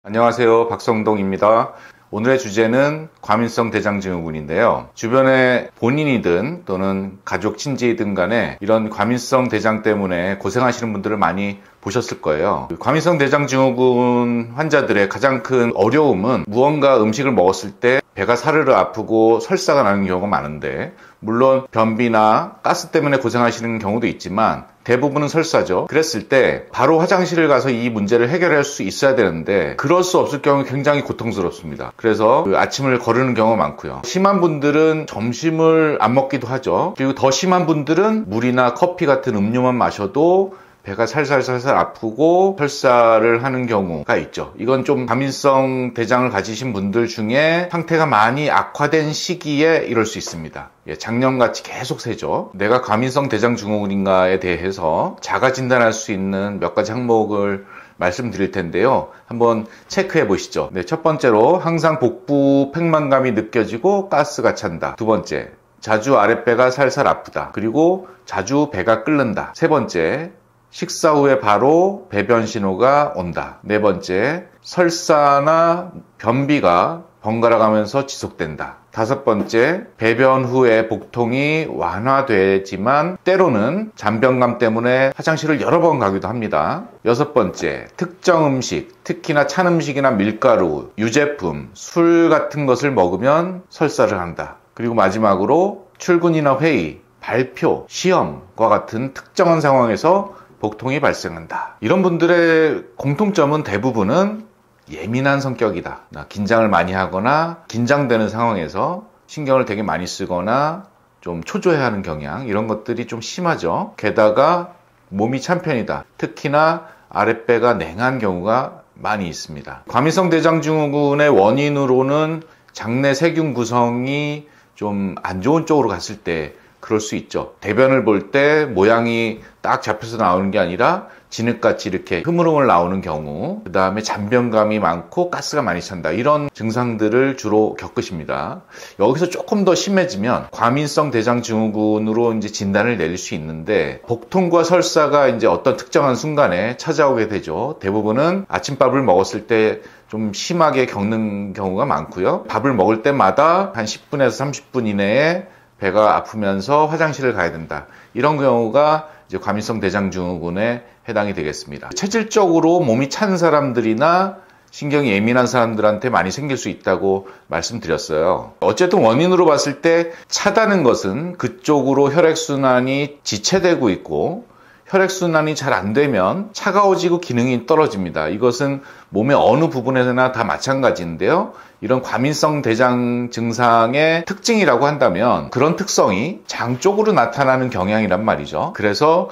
안녕하세요. 박성동입니다. 오늘의 주제는 과민성 대장증후군인데요. 주변에 본인이든 또는 가족, 친지이든 간에 이런 과민성 대장 때문에 고생하시는 분들을 많이 보셨을 거예요. 과민성 대장증후군 환자들의 가장 큰 어려움은 무언가 음식을 먹었을 때 배가 사르르 아프고 설사가 나는 경우가 많은데, 물론 변비나 가스 때문에 고생하시는 경우도 있지만 대부분은 설사죠. 그랬을 때 바로 화장실을 가서 이 문제를 해결할 수 있어야 되는데 그럴 수 없을 경우 굉장히 고통스럽습니다. 그래서 아침을 거르는 경우가 많고요. 심한 분들은 점심을 안 먹기도 하죠. 그리고 더 심한 분들은 물이나 커피 같은 음료만 마셔도 배가 살살살살 아프고 설사를 하는 경우가 있죠. 이건 좀 과민성 대장을 가지신 분들 중에 상태가 많이 악화된 시기에 이럴 수 있습니다. 작년같이 계속 세죠. 내가 과민성 대장 증후군인가에 대해서 자가 진단할 수 있는 몇 가지 항목을 말씀드릴 텐데요. 한번 체크해 보시죠. 첫 번째로 항상 복부 팽만감이 느껴지고 가스가 찬다. 두 번째, 자주 아랫배가 살살 아프다. 그리고 자주 배가 끓는다. 세 번째, 식사 후에 바로 배변 신호가 온다. 네 번째, 설사나 변비가 번갈아 가면서 지속된다. 다섯 번째, 배변 후에 복통이 완화되지만 때로는 잔변감 때문에 화장실을 여러 번 가기도 합니다. 여섯 번째, 특정 음식, 특히나 찬 음식이나 밀가루, 유제품, 술 같은 것을 먹으면 설사를 한다. 그리고 마지막으로 출근이나 회의, 발표, 시험과 같은 특정한 상황에서 복통이 발생한다. 이런 분들의 공통점은 대부분은 예민한 성격이다. 긴장을 많이 하거나 긴장되는 상황에서 신경을 되게 많이 쓰거나 좀 초조해하는 경향, 이런 것들이 좀 심하죠. 게다가 몸이 찬 편이다. 특히나 아랫배가 냉한 경우가 많이 있습니다. 과민성 대장증후군의 원인으로는 장내 세균 구성이 좀 안 좋은 쪽으로 갔을 때 그럴 수 있죠. 대변을 볼 때 모양이 딱 잡혀서 나오는 게 아니라 진흙같이 이렇게 흐물흐물 나오는 경우, 그 다음에 잔변감이 많고 가스가 많이 찬다. 이런 증상들을 주로 겪으십니다. 여기서 조금 더 심해지면 과민성 대장증후군으로 이제 진단을 내릴 수 있는데, 복통과 설사가 이제 어떤 특정한 순간에 찾아오게 되죠. 대부분은 아침밥을 먹었을 때 좀 심하게 겪는 경우가 많고요. 밥을 먹을 때마다 한 10분에서 30분 이내에 배가 아프면서 화장실을 가야 된다. 이런 경우가 이제 과민성 대장증후군에 해당이 되겠습니다. 체질적으로 몸이 찬 사람들이나 신경이 예민한 사람들한테 많이 생길 수 있다고 말씀드렸어요. 어쨌든 원인으로 봤을 때 차다는 것은 그쪽으로 혈액순환이 지체되고 있고, 혈액순환이 잘 안 되면 차가워지고 기능이 떨어집니다. 이것은 몸의 어느 부분에서나 다 마찬가지인데요. 이런 과민성 대장 증상의 특징이라고 한다면 그런 특성이 장 쪽으로 나타나는 경향이란 말이죠. 그래서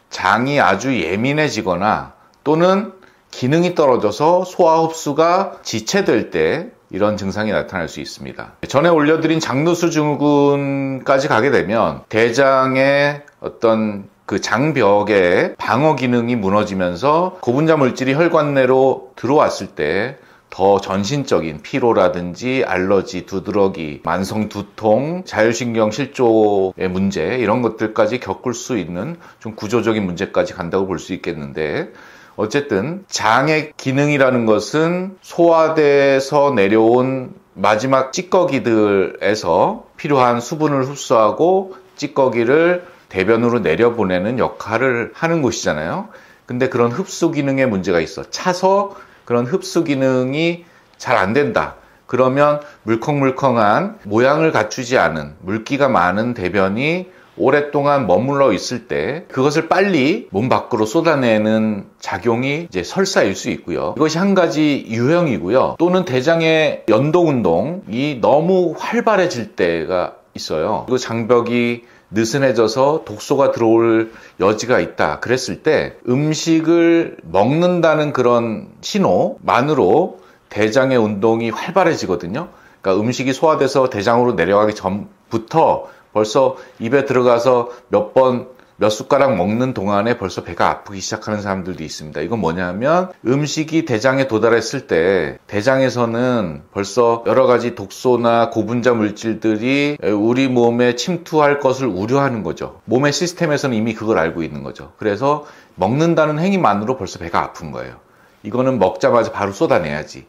장이 아주 예민해지거나 또는 기능이 떨어져서 소화 흡수가 지체될 때 이런 증상이 나타날 수 있습니다. 전에 올려드린 장누수 증후군까지 가게 되면 대장의 어떤 그 장벽의 방어 기능이 무너지면서 고분자 물질이 혈관 내로 들어왔을 때 더 전신적인 피로라든지 알러지, 두드러기, 만성 두통, 자율신경 실조의 문제, 이런 것들까지 겪을 수 있는 좀 구조적인 문제까지 간다고 볼 수 있겠는데, 어쨌든 장의 기능이라는 것은 소화돼서 내려온 마지막 찌꺼기들에서 필요한 수분을 흡수하고 찌꺼기를 대변으로 내려보내는 역할을 하는 곳이잖아요. 근데 그런 흡수 기능에 문제가 있어. 차서 그런 흡수 기능이 잘 안 된다. 그러면 물컹물컹한 모양을 갖추지 않은 물기가 많은 대변이 오랫동안 머물러 있을 때 그것을 빨리 몸 밖으로 쏟아내는 작용이 이제 설사일 수 있고요. 이것이 한 가지 유형이고요. 또는 대장의 연동 운동이 너무 활발해질 때가 있어요. 그리고 장벽이 느슨해져서 독소가 들어올 여지가 있다. 그랬을 때 음식을 먹는다는 그런 신호만으로 대장의 운동이 활발해지거든요. 그러니까 음식이 소화돼서 대장으로 내려가기 전부터 벌써 입에 들어가서 몇 숟가락 먹는 동안에 벌써 배가 아프기 시작하는 사람들도 있습니다. 이건 뭐냐면 음식이 대장에 도달했을 때 대장에서는 벌써 여러 가지 독소나 고분자 물질들이 우리 몸에 침투할 것을 우려하는 거죠. 몸의 시스템에서는 이미 그걸 알고 있는 거죠. 그래서 먹는다는 행위만으로 벌써 배가 아픈 거예요. 이거는 먹자마자 바로 쏟아내야지.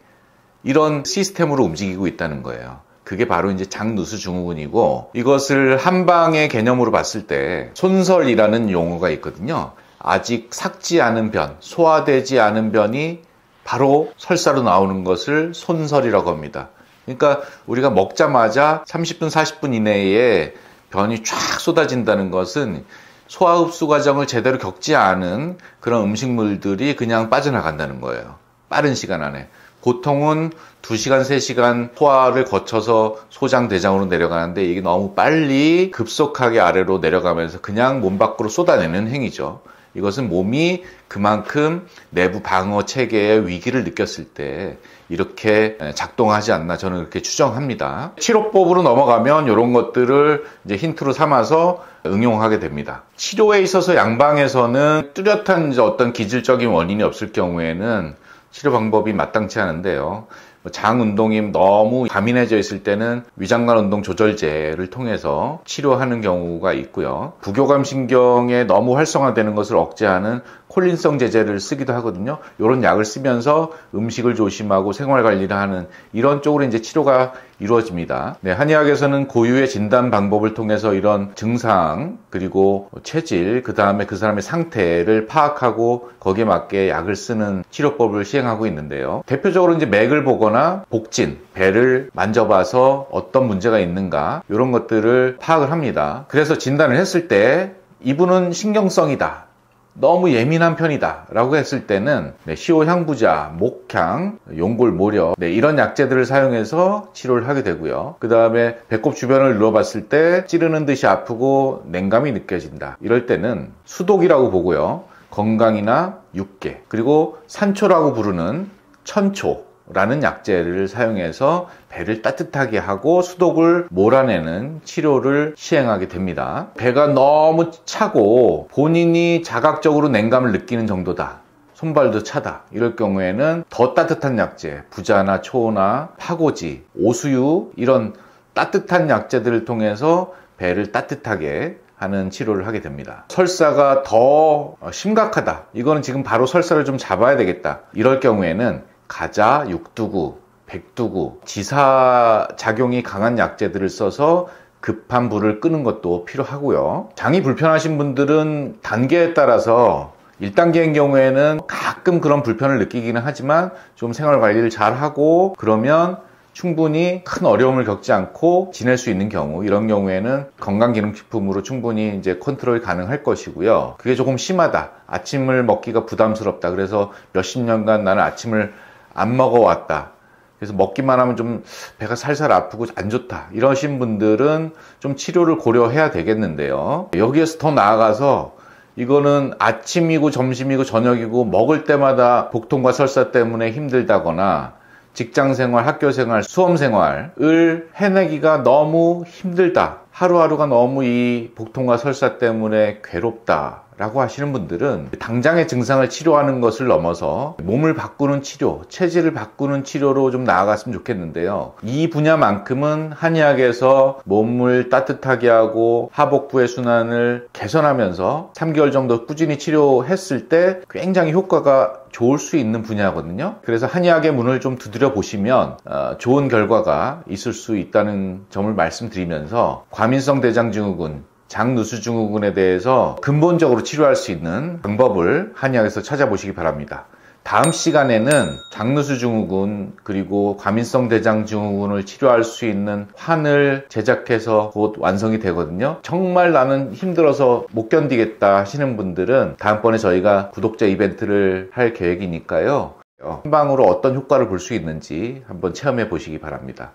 이런 시스템으로 움직이고 있다는 거예요. 그게 바로 이제 장누수 증후군이고, 이것을 한방의 개념으로 봤을 때 손설이라는 용어가 있거든요. 아직 삭지 않은 변, 소화되지 않은 변이 바로 설사로 나오는 것을 손설이라고 합니다. 그러니까 우리가 먹자마자 30분, 40분 이내에 변이 쫙 쏟아진다는 것은 소화 흡수 과정을 제대로 겪지 않은 그런 음식물들이 그냥 빠져나간다는 거예요. 빠른 시간 안에. 보통은 2시간, 3시간 소화를 거쳐서 소장, 대장으로 내려가는데 이게 너무 빨리 급속하게 아래로 내려가면서 그냥 몸 밖으로 쏟아내는 행위죠. 이것은 몸이 그만큼 내부 방어 체계의 위기를 느꼈을 때 이렇게 작동하지 않나 저는 그렇게 추정합니다. 치료법으로 넘어가면 이런 것들을 이제 힌트로 삼아서 응용하게 됩니다. 치료에 있어서 양방에서는 뚜렷한 어떤 기질적인 원인이 없을 경우에는 치료 방법이 마땅치 않은데요. 장 운동이 너무 과민해져 있을 때는 위장관 운동 조절제를 통해서 치료하는 경우가 있고요. 부교감 신경에 너무 활성화되는 것을 억제하는 콜린성 제제를 쓰기도 하거든요. 이런 약을 쓰면서 음식을 조심하고 생활 관리를 하는 이런 쪽으로 이제 치료가 이루어집니다. 네, 한의학에서는 고유의 진단 방법을 통해서 이런 증상, 그리고 체질, 그 다음에 그 사람의 상태를 파악하고 거기에 맞게 약을 쓰는 치료법을 시행하고 있는데요. 대표적으로 이제 맥을 보거나 복진, 배를 만져봐서 어떤 문제가 있는가 이런 것들을 파악을 합니다. 그래서 진단을 했을 때 이분은 신경성이다, 너무 예민한 편이다 라고 했을 때는 시오향부자, 목향, 용골모려 이런 약재들을 사용해서 치료를 하게 되고요. 그 다음에 배꼽 주변을 눌러봤을 때 찌르는 듯이 아프고 냉감이 느껴진다, 이럴 때는 수독이라고 보고요. 건강이나 육개, 그리고 산초라고 부르는 천초라는 약재를 사용해서 배를 따뜻하게 하고 수독을 몰아내는 치료를 시행하게 됩니다. 배가 너무 차고 본인이 자각적으로 냉감을 느끼는 정도다, 손발도 차다, 이럴 경우에는 더 따뜻한 약재, 부자나 초나 파고지, 오수유 이런 따뜻한 약재들을 통해서 배를 따뜻하게 하는 치료를 하게 됩니다. 설사가 더 심각하다, 이거는 지금 바로 설사를 좀 잡아야 되겠다, 이럴 경우에는 가자, 육두구, 백두구, 지사작용이 강한 약재들을 써서 급한 불을 끄는 것도 필요하고요. 장이 불편하신 분들은 단계에 따라서 1단계인 경우에는 가끔 그런 불편을 느끼기는 하지만 좀 생활 관리를 잘 하고 그러면 충분히 큰 어려움을 겪지 않고 지낼 수 있는 경우, 이런 경우에는 건강기능식품으로 충분히 이제 컨트롤이 가능할 것이고요. 그게 조금 심하다, 아침을 먹기가 부담스럽다, 그래서 몇십 년간 나는 아침을 안 먹어왔다, 그래서 먹기만 하면 좀 배가 살살 아프고 안 좋다, 이러신 분들은 좀 치료를 고려해야 되겠는데요. 여기에서 더 나아가서 이거는 아침이고 점심이고 저녁이고 먹을 때마다 복통과 설사 때문에 힘들다거나 직장생활, 학교생활, 수험생활을 해내기가 너무 힘들다, 하루하루가 너무 이 복통과 설사 때문에 괴롭다 라고 하시는 분들은 당장의 증상을 치료하는 것을 넘어서 몸을 바꾸는 치료, 체질을 바꾸는 치료로 좀 나아갔으면 좋겠는데요. 이 분야만큼은 한의학에서 몸을 따뜻하게 하고 하복부의 순환을 개선하면서 3개월 정도 꾸준히 치료했을 때 굉장히 효과가 좋을 수 있는 분야거든요. 그래서 한의학의 문을 좀 두드려 보시면 좋은 결과가 있을 수 있다는 점을 말씀드리면서 과민성 대장증후군, 장누수증후군에 대해서 근본적으로 치료할 수 있는 방법을 한의학에서 찾아보시기 바랍니다. 다음 시간에는 장누수증후군 그리고 과민성 대장증후군을 치료할 수 있는 환을 제작해서 곧 완성이 되거든요. 정말 나는 힘들어서 못 견디겠다 하시는 분들은 다음번에 저희가 구독자 이벤트를 할 계획이니까요. 한방으로 어떤 효과를 볼 수 있는지 한번 체험해 보시기 바랍니다.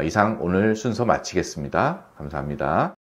이상 오늘 순서 마치겠습니다. 감사합니다.